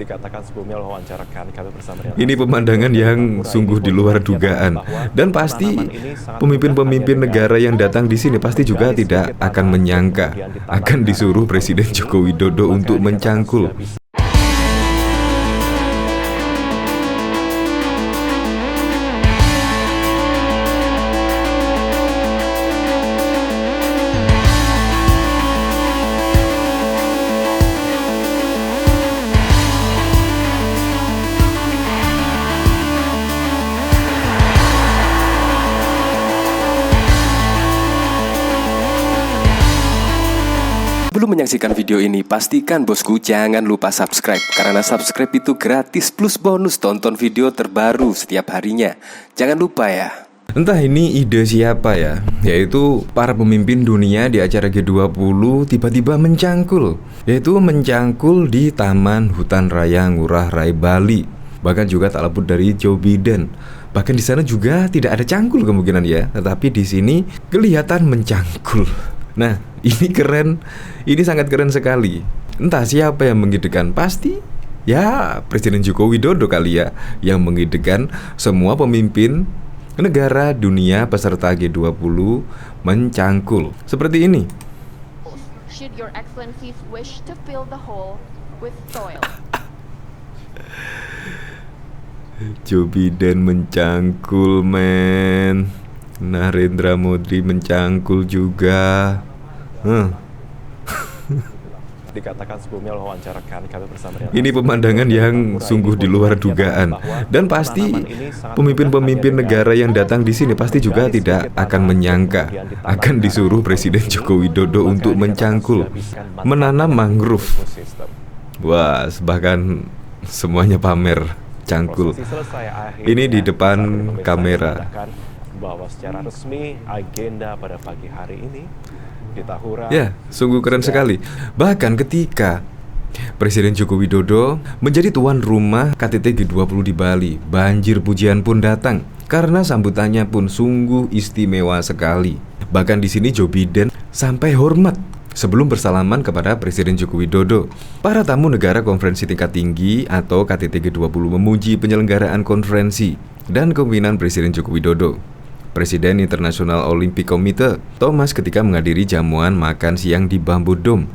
dikatakan sebelumnya wawancarakan kami bersama dengan Ini pemandangan yang sungguh di luar dugaan, dan pasti pemimpin-pemimpin negara yang datang di sini pasti juga tidak akan menyangka akan disuruh Presiden Joko Widodo untuk mencangkul. Sebelum menyaksikan video ini, pastikan bosku jangan lupa subscribe. Karena subscribe itu gratis plus bonus tonton video terbaru setiap harinya. Jangan lupa ya. Entah ini ide siapa ya, yaitu para pemimpin dunia di acara G20 tiba-tiba mencangkul. Yaitu mencangkul di Taman Hutan Raya Ngurah Rai Bali. Bahkan juga tak luput dari Joe Biden. Bahkan di sana juga tidak ada cangkul kemungkinan ya, tetapi di sini kelihatan mencangkul. Nah, ini keren, ini sangat keren sekali. Entah siapa yang mengidekan, pasti ya Presiden Joko Widodo kali ya, yang mengidekan semua pemimpin negara dunia peserta G20 mencangkul. Seperti ini. Should your excellencies wish to fill the hole with soil. Joe Biden mencangkul, men. Narendra Modi mencangkul juga. Dikatakan sebelumnya wawancarakan kami bersama dengan Ini pemandangan yang sungguh di luar dugaan, dan pasti pemimpin-pemimpin negara yang datang di sini pasti juga tidak akan menyangka akan disuruh Presiden Joko Widodo untuk mencangkul, menanam mangrove. Wah, bahkan semuanya pamer cangkul. Ini di depan kamera. Bahwa secara resmi agenda pada pagi hari ini di Tahura. Ya, sungguh keren sekali. Bahkan ketika Presiden Joko Widodo menjadi tuan rumah KTT G20 di Bali, banjir pujian pun datang karena sambutannya pun sungguh istimewa sekali. Bahkan di sini Joe Biden sampai hormat sebelum bersalaman kepada Presiden Joko Widodo. Para tamu negara konferensi tingkat tinggi atau KTT G20 memuji penyelenggaraan konferensi dan kepemimpinan Presiden Joko Widodo. Presiden International Olympic Committee Thomas ketika menghadiri jamuan makan siang di Bamboo Dome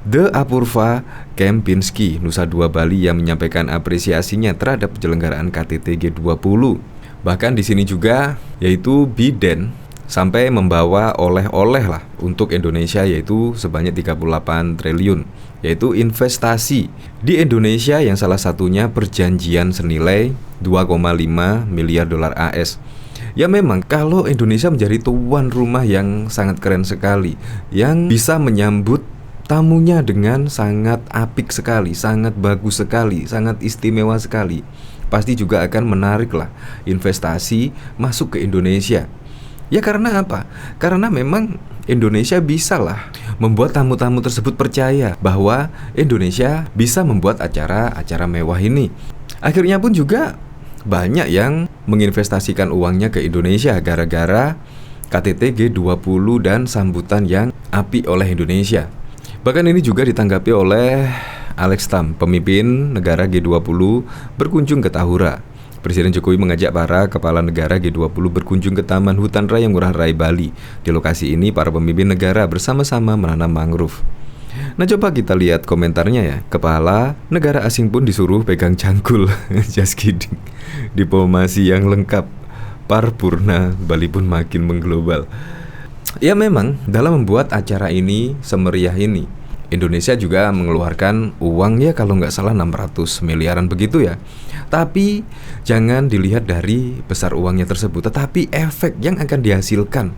The Apurva Kempinski, Nusa Dua Bali, yang menyampaikan apresiasinya terhadap penyelenggaraan KTT G20. Bahkan di sini juga yaitu Biden sampai membawa oleh-oleh lah untuk Indonesia, yaitu sebanyak 38 triliun, yaitu investasi di Indonesia yang salah satunya perjanjian senilai 2,5 miliar dolar AS. Ya memang kalau Indonesia menjadi tuan rumah yang sangat keren sekali, yang bisa menyambut tamunya dengan sangat apik sekali, sangat bagus sekali, sangat istimewa sekali, pasti juga akan menarik lah investasi masuk ke Indonesia. Ya karena apa? Karena memang Indonesia bisa lah membuat tamu-tamu tersebut percaya bahwa Indonesia bisa membuat acara-acara mewah ini. Akhirnya pun juga banyak yang menginvestasikan uangnya ke Indonesia gara-gara KTT G20 dan sambutan yang apik oleh Indonesia. Bahkan ini juga ditanggapi oleh Alex Tam, pemimpin negara G20 berkunjung ke Tahura. Presiden Jokowi mengajak para kepala negara G20 berkunjung ke Taman Hutan Raya Ngurah Rai Bali. Di lokasi ini para pemimpin negara bersama-sama menanam mangrove. Nah, coba kita lihat komentarnya ya. Kepala negara asing pun disuruh pegang cangkul. Just kidding. Diplomasi yang lengkap. Parpurna Bali pun makin mengglobal. Ya memang dalam membuat acara ini semeriah ini, Indonesia juga mengeluarkan uang ya kalau nggak salah 600 miliaran begitu ya. Tapi jangan dilihat dari besar uangnya tersebut, tetapi efek yang akan dihasilkan.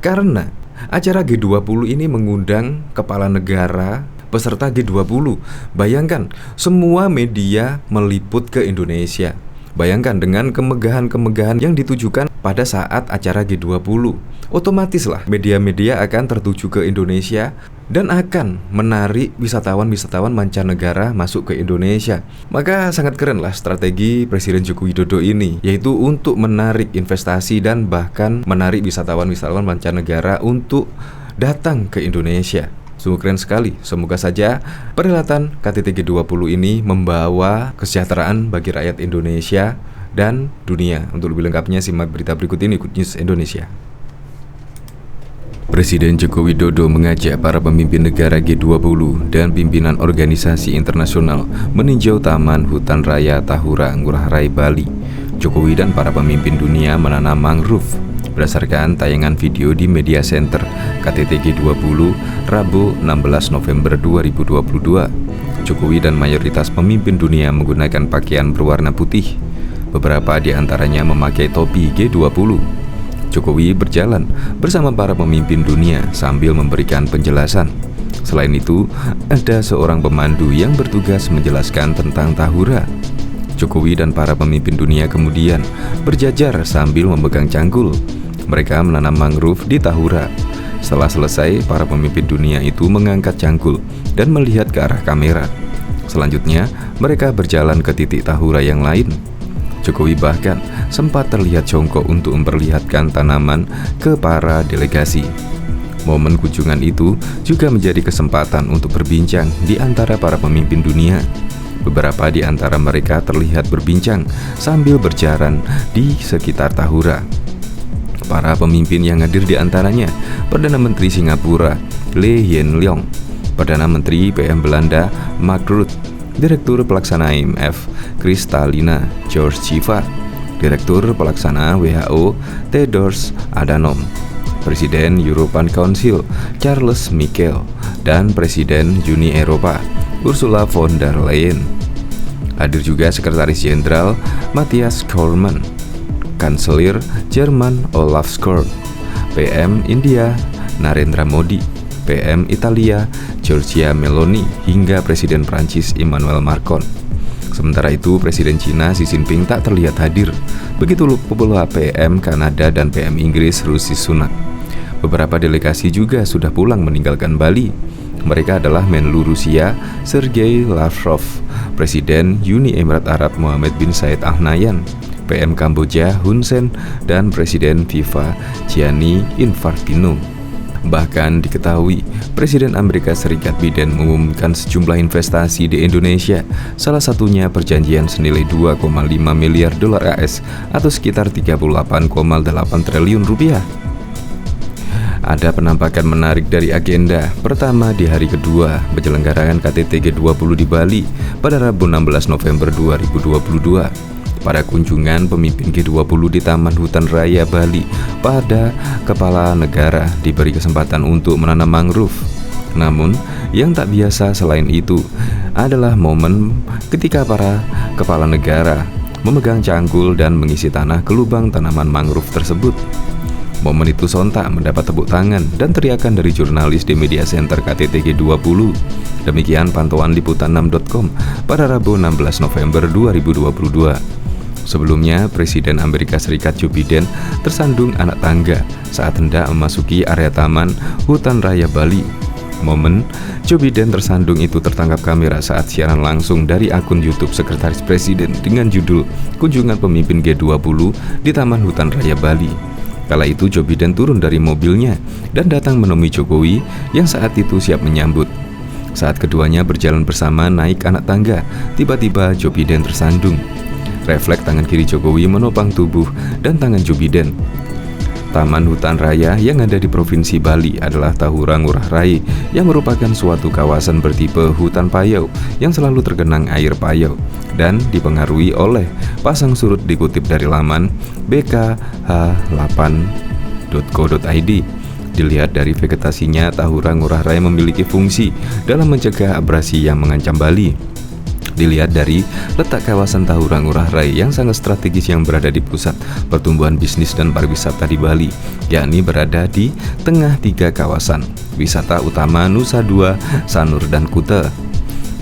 Karena acara G20 ini mengundang kepala negara peserta G20. Bayangkan, semua media meliput ke Indonesia. Bayangkan dengan kemegahan-kemegahan yang ditujukan pada saat acara G20. Otomatislah media-media akan tertuju ke Indonesia dan akan menarik wisatawan-wisatawan mancanegara masuk ke Indonesia. Maka sangat keren lah strategi Presiden Joko Widodo ini, yaitu untuk menarik investasi dan bahkan menarik wisatawan-wisatawan mancanegara untuk datang ke Indonesia. Sungguh keren sekali. Semoga saja perhelatan KTT G20 ini membawa kesejahteraan bagi rakyat Indonesia dan dunia. Untuk lebih lengkapnya simak berita berikut ini, Good News Indonesia. Presiden Joko Widodo mengajak para pemimpin negara G20 dan pimpinan organisasi internasional meninjau Taman Hutan Raya Tahura, Ngurah Rai, Bali. Jokowi dan para pemimpin dunia menanam mangrove. Berdasarkan tayangan video di Media Center KTT G20 Rabu 16 November 2022, Jokowi dan mayoritas pemimpin dunia menggunakan pakaian berwarna putih. Beberapa di antaranya memakai topi G20. Jokowi berjalan bersama para pemimpin dunia sambil memberikan penjelasan. Selain itu, ada seorang pemandu yang bertugas menjelaskan tentang Tahura. Jokowi dan para pemimpin dunia kemudian berjajar sambil memegang cangkul. Mereka menanam mangrove di Tahura. Setelah selesai, para pemimpin dunia itu mengangkat cangkul dan melihat ke arah kamera. Selanjutnya, mereka berjalan ke titik Tahura yang lain. Jokowi bahkan sempat terlihat jongkok untuk memperlihatkan tanaman ke para delegasi. Momen kunjungan itu juga menjadi kesempatan untuk berbincang di antara para pemimpin dunia. Beberapa di antara mereka terlihat berbincang sambil berjalan di sekitar Tahura. Para pemimpin yang hadir di antaranya Perdana Menteri Singapura Lee Hsien Loong, Perdana Menteri PM Belanda Mark Rutte, Direktur Pelaksana IMF Kristalina Georgieva, Direktur Pelaksana WHO Tedros Adhanom, Presiden European Council Charles Michel, dan Presiden Uni Eropa Ursula von der Leyen. Hadir juga Sekretaris Jenderal Matthias Cormann, Kanselir Jerman Olaf Scholz, PM India Narendra Modi, PM Italia Giorgia Meloni, hingga Presiden Prancis Emmanuel Macron. Sementara itu, Presiden Cina Xi Jinping tak terlihat hadir. Begitu pula PM Kanada dan PM Inggris Rishi Sunak. Beberapa delegasi juga sudah pulang meninggalkan Bali. Mereka adalah Menlu Rusia Sergei Lavrov, Presiden Uni Emirat Arab Mohammed bin Zayed Al Nahyan, PM Kamboja Hun Sen, dan Presiden FIFA Gianni Infantino. Bahkan diketahui, Presiden Amerika Serikat Biden mengumumkan sejumlah investasi di Indonesia, salah satunya perjanjian senilai 2,5 miliar dolar AS atau sekitar 38,8 triliun rupiah. Ada penampakan menarik dari agenda. Pertama, di hari kedua penyelenggaraan KTT G20 di Bali pada Rabu 16 November 2022. Pada kunjungan pemimpin G20 di Taman Hutan Raya Bali, pada kepala negara diberi kesempatan untuk menanam mangrove. Namun, yang tak biasa selain itu adalah momen ketika para kepala negara memegang cangkul dan mengisi tanah ke lubang tanaman mangrove tersebut. Momen itu sontak mendapat tepuk tangan dan teriakan dari jurnalis di Media Center KTT G20. Demikian pantauan liputan6.com pada Rabu 16 November 2022. Sebelumnya, Presiden Amerika Serikat Joe Biden tersandung anak tangga saat hendak memasuki area Taman Hutan Raya Bali. Momen Joe Biden tersandung itu tertangkap kamera saat siaran langsung dari akun YouTube Sekretaris Presiden dengan judul Kunjungan Pemimpin G20 di Taman Hutan Raya Bali. Kala itu Joe Biden turun dari mobilnya dan datang menemui Jokowi yang saat itu siap menyambut. Saat keduanya berjalan bersama naik anak tangga, tiba-tiba Joe Biden tersandung. Refleks tangan kiri Jokowi menopang tubuh dan tangan Joe Biden. Taman Hutan Raya yang ada di Provinsi Bali adalah Tahura Ngurah Rai yang merupakan suatu kawasan bertipe hutan payau yang selalu tergenang air payau dan dipengaruhi oleh pasang surut dikutip dari laman bkh8.co.id. Dilihat dari vegetasinya, Tahura Ngurah Rai memiliki fungsi dalam mencegah abrasi yang mengancam Bali. Dilihat dari letak kawasan Tahura Ngurah Rai yang sangat strategis yang berada di pusat pertumbuhan bisnis dan pariwisata di Bali, yakni berada di tengah 3 kawasan wisata utama Nusa Dua, Sanur, dan Kuta.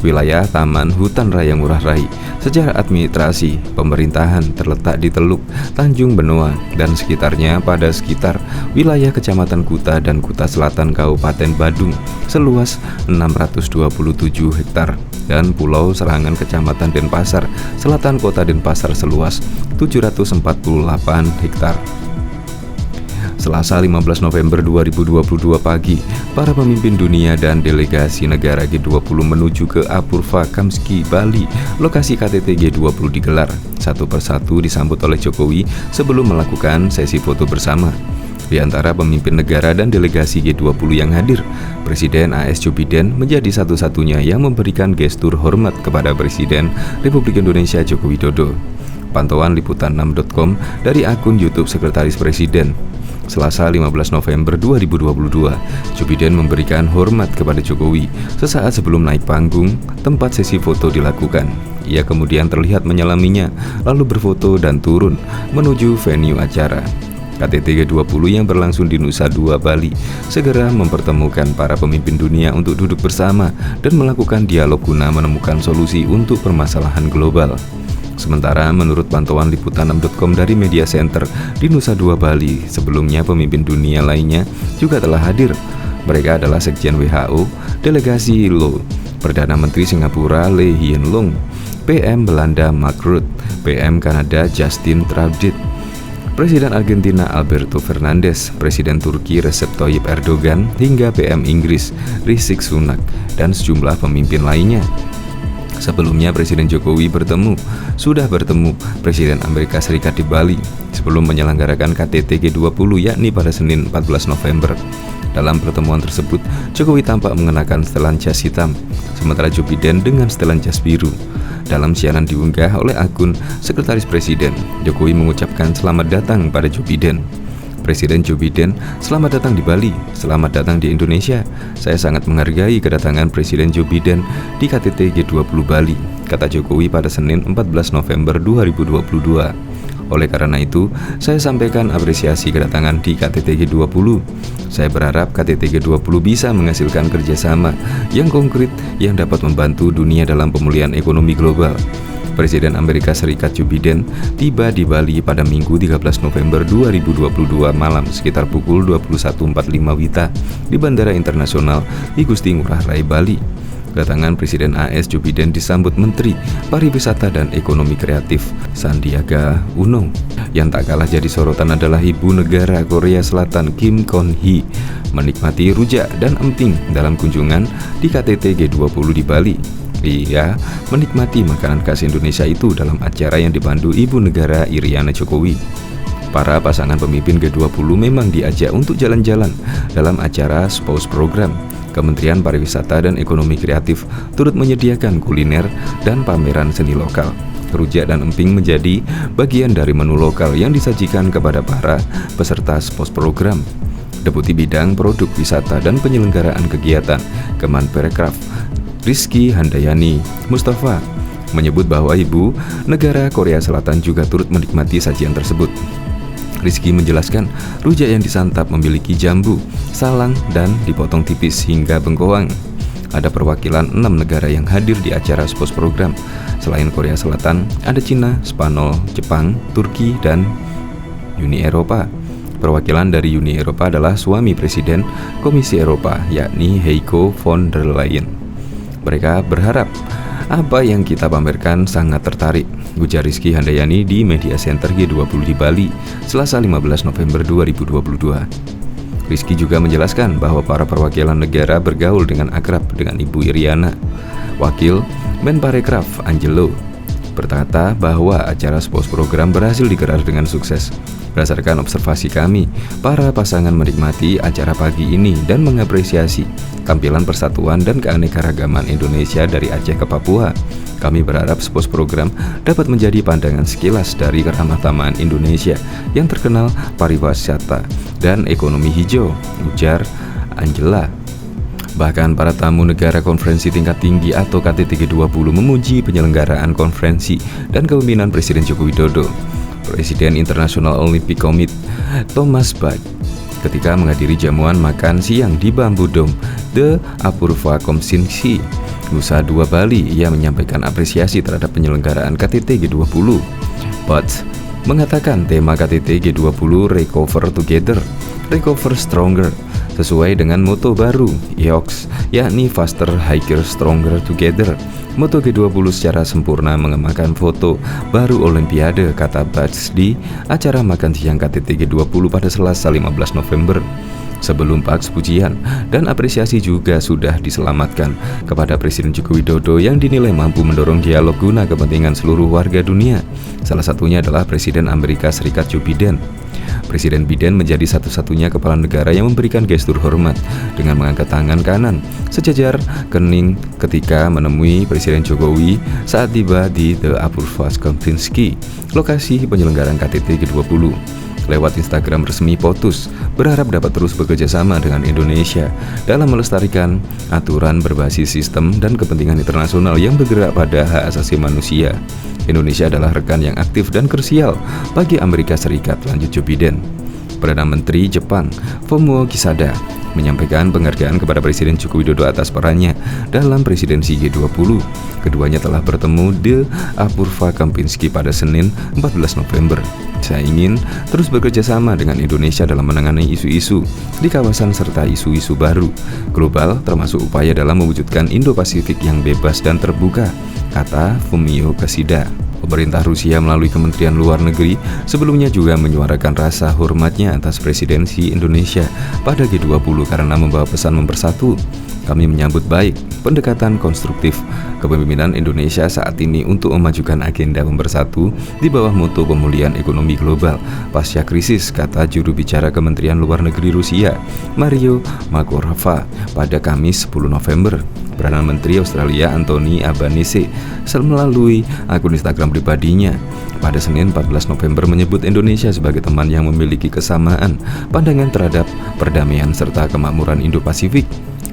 Wilayah Taman Hutan Raya Ngurah Rai secara administrasi pemerintahan terletak di Teluk Tanjung Benoa dan sekitarnya pada sekitar wilayah Kecamatan Kuta dan Kuta Selatan Kabupaten Badung seluas 627 hektar dan Pulau Serangan Kecamatan Denpasar Selatan Kota Denpasar seluas 748 hektar. Selasa 15 November 2022 pagi, para pemimpin dunia dan delegasi negara G20 menuju ke Apurva Kamski, Bali. Lokasi KTT G20 digelar. Satu persatu disambut oleh Jokowi sebelum melakukan sesi foto bersama. Di antara pemimpin negara dan delegasi G20 yang hadir, Presiden AS Joe Biden menjadi satu-satunya yang memberikan gestur hormat kepada Presiden Republik Indonesia Joko Widodo. Pantauan liputan6.com dari akun YouTube Sekretaris Presiden. Selasa 15 November 2022, Joe Biden memberikan hormat kepada Jokowi sesaat sebelum naik panggung tempat sesi foto dilakukan. Ia kemudian terlihat menyelaminya, lalu berfoto dan turun menuju venue acara. KTT G20 yang berlangsung di Nusa Dua, Bali segera mempertemukan para pemimpin dunia untuk duduk bersama dan melakukan dialog guna menemukan solusi untuk permasalahan global. Sementara menurut pantauan liputan6.com dari media center di Nusa Dua, Bali, sebelumnya pemimpin dunia lainnya juga telah hadir. Mereka adalah Sekjen WHO, Delegasi Lo, Perdana Menteri Singapura Lee Hsien Loong, PM Belanda Mark Rutte, PM Kanada Justin Trudeau, Presiden Argentina Alberto Fernandez, Presiden Turki Recep Tayyip Erdogan, hingga PM Inggris Rishi Sunak, dan sejumlah pemimpin lainnya. Sebelumnya Presiden Jokowi sudah bertemu Presiden Amerika Serikat di Bali sebelum menyelenggarakan KTT G20 yakni pada Senin 14 November. Dalam pertemuan tersebut, Jokowi tampak mengenakan setelan jas hitam, sementara Joe Biden dengan setelan jas biru. Dalam siaran diunggah oleh akun Sekretaris Presiden, Jokowi mengucapkan selamat datang pada Joe Biden. Presiden Joe Biden, selamat datang di Bali, selamat datang di Indonesia. Saya sangat menghargai kedatangan Presiden Joe Biden di KTT G20 Bali, kata Jokowi pada Senin 14 November 2022. Oleh karena itu, saya sampaikan apresiasi kedatangan di KTT G20. Saya berharap KTT G20 bisa menghasilkan kerjasama yang konkret yang dapat membantu dunia dalam pemulihan ekonomi global. Presiden Amerika Serikat Joe Biden tiba di Bali pada Minggu 13 November 2022 malam sekitar pukul 21.45 WITA di Bandara Internasional Igusti Ngurah Rai, Bali. Kedatangan Presiden AS Joe Biden disambut Menteri Pariwisata dan Ekonomi Kreatif Sandiaga Uno. Yang tak kalah jadi sorotan adalah Ibu Negara Korea Selatan Kim Kon Hee menikmati rujak dan emping dalam kunjungan di KTT G20 di Bali. Ia menikmati makanan khas Indonesia itu dalam acara yang dipandu Ibu Negara Iriana Jokowi. Para pasangan pemimpin G20 memang diajak untuk jalan-jalan dalam acara Spouse Program. Kementerian Pariwisata dan Ekonomi Kreatif turut menyediakan kuliner dan pameran seni lokal. Rujak dan emping menjadi bagian dari menu lokal yang disajikan kepada para peserta Spouse Program. Deputi Bidang Produk Wisata dan Penyelenggaraan Kegiatan Kemenparekraf Rizky Handayani Mustafa menyebut bahwa Ibu Negara Korea Selatan juga turut menikmati sajian tersebut. Rizky menjelaskan, rujak yang disantap memiliki jambu, salang, dan dipotong tipis hingga bengkoang. Ada perwakilan 6 negara yang hadir di acara Spouse Program. Selain Korea Selatan, ada Cina, Spanyol, Jepang, Turki, dan Uni Eropa. Perwakilan dari Uni Eropa adalah suami Presiden Komisi Eropa, yakni Heiko von der Leyen. Mereka berharap apa yang kita pamerkan sangat tertarik, ujar Rizky Handayani di Media Center G20 di Bali, Selasa 15 November 2022. Rizky juga menjelaskan bahwa para perwakilan negara bergaul dengan akrab dengan Ibu Iriana. Wakil Menparekraf Angelo berkata bahwa acara Spouse Program berhasil digelar dengan sukses. Berdasarkan observasi kami, para pasangan menikmati acara pagi ini dan mengapresiasi tampilan persatuan dan keanekaragaman Indonesia dari Aceh ke Papua. Kami berharap Spouse Program dapat menjadi pandangan sekilas dari keramah-tamahan Indonesia yang terkenal pariwisata dan ekonomi hijau, ujar Angela. Bahkan para tamu negara konferensi tingkat tinggi atau KTT G20 memuji penyelenggaraan konferensi dan kepemimpinan Presiden Joko Widodo. Presiden International Olympic Committee Thomas Bach ketika menghadiri jamuan makan siang di Bamboo Dome The Apurva Kamsi, Nusa Dua, Bali. Ia menyampaikan apresiasi terhadap penyelenggaraan KTT G20. Bach mengatakan tema KTT G20 Recover Together, Recover Stronger sesuai dengan moto baru IOX, yakni Faster, Higher, Stronger Together. Moto G20 secara sempurna mengembangkan foto baru Olimpiade, kata Bats di acara makan siang KTT G20 pada Selasa 15 November. Sebelum Paks, pujian dan apresiasi juga sudah diselamatkan kepada Presiden Joko Widodo yang dinilai mampu mendorong dialog guna kepentingan seluruh warga dunia. Salah satunya adalah Presiden Amerika Serikat Joe Biden. Presiden Biden menjadi satu-satunya kepala negara yang memberikan gestur hormat dengan mengangkat tangan kanan sejajar kening ketika menemui Presiden Jokowi saat tiba di The Apurva Kempinski, lokasi penyelenggaraan KTT G20. Lewat Instagram resmi POTUS, berharap dapat terus bekerja sama dengan Indonesia dalam melestarikan aturan berbasis sistem dan kepentingan internasional yang bergerak pada hak asasi manusia. Indonesia adalah rekan yang aktif dan krusial bagi Amerika Serikat, lanjut Joe Biden. Perdana Menteri Jepang Fumio Kishida menyampaikan penghargaan kepada Presiden Joko Widodo atas perannya dalam presidensi G20. Keduanya telah bertemu di Apurva Kempinski pada Senin 14 November. Saya ingin terus bekerja sama dengan Indonesia dalam menangani isu-isu di kawasan serta isu-isu baru global, termasuk upaya dalam mewujudkan Indo-Pasifik yang bebas dan terbuka, kata Fumio Kishida. Pemerintah Rusia melalui Kementerian Luar Negeri sebelumnya juga menyuarakan rasa hormatnya atas presidensi Indonesia pada G20 karena membawa pesan mempersatu. Kami menyambut baik pendekatan konstruktif kepemimpinan Indonesia saat ini untuk memajukan agenda mempersatu di bawah moto pemulihan ekonomi global pasca krisis, kata juru bicara Kementerian Luar Negeri Rusia, Mario Makorova, pada Kamis 10 November. Perdana Menteri Australia Anthony Albanese melalui akun Instagram pribadinya pada Senin 14 November menyebut Indonesia sebagai teman yang memiliki kesamaan pandangan terhadap perdamaian serta kemakmuran Indo-Pasifik.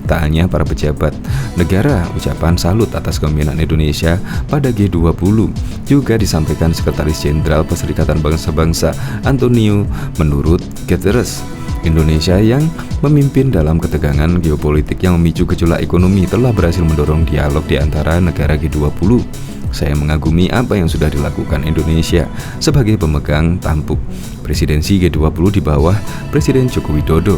Tak hanya para pejabat negara, ucapan salut atas kepemimpinan Indonesia pada G20 juga disampaikan Sekretaris Jenderal Perserikatan Bangsa-Bangsa Antonio. Menurut Guterres, Indonesia yang memimpin dalam ketegangan geopolitik yang memicu gejolak ekonomi telah berhasil mendorong dialog di antara negara G20. Saya mengagumi apa yang sudah dilakukan Indonesia sebagai pemegang tampuk presidensi G20 di bawah Presiden Joko Widodo.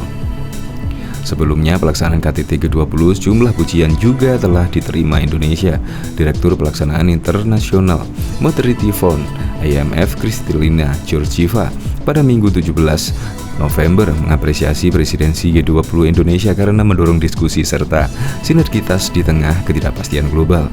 Sebelumnya, pelaksanaan KTT G20 jumlah pujian juga telah diterima Indonesia. Direktur Pelaksanaan Internasional Monetary Fund IMF Kristalina Georgieva pada Minggu 17 November mengapresiasi presidensi G20 Indonesia karena mendorong diskusi serta sinergitas di tengah ketidakpastian global.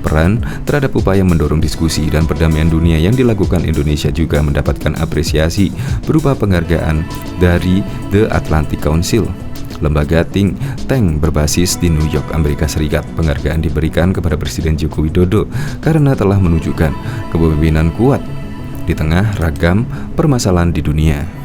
Peran terhadap upaya mendorong diskusi dan perdamaian dunia yang dilakukan Indonesia juga mendapatkan apresiasi berupa penghargaan dari The Atlantic Council, lembaga think tank berbasis di New York, Amerika Serikat. Penghargaan diberikan kepada Presiden Joko Widodo karena telah menunjukkan kepemimpinan kuat di tengah ragam permasalahan di dunia.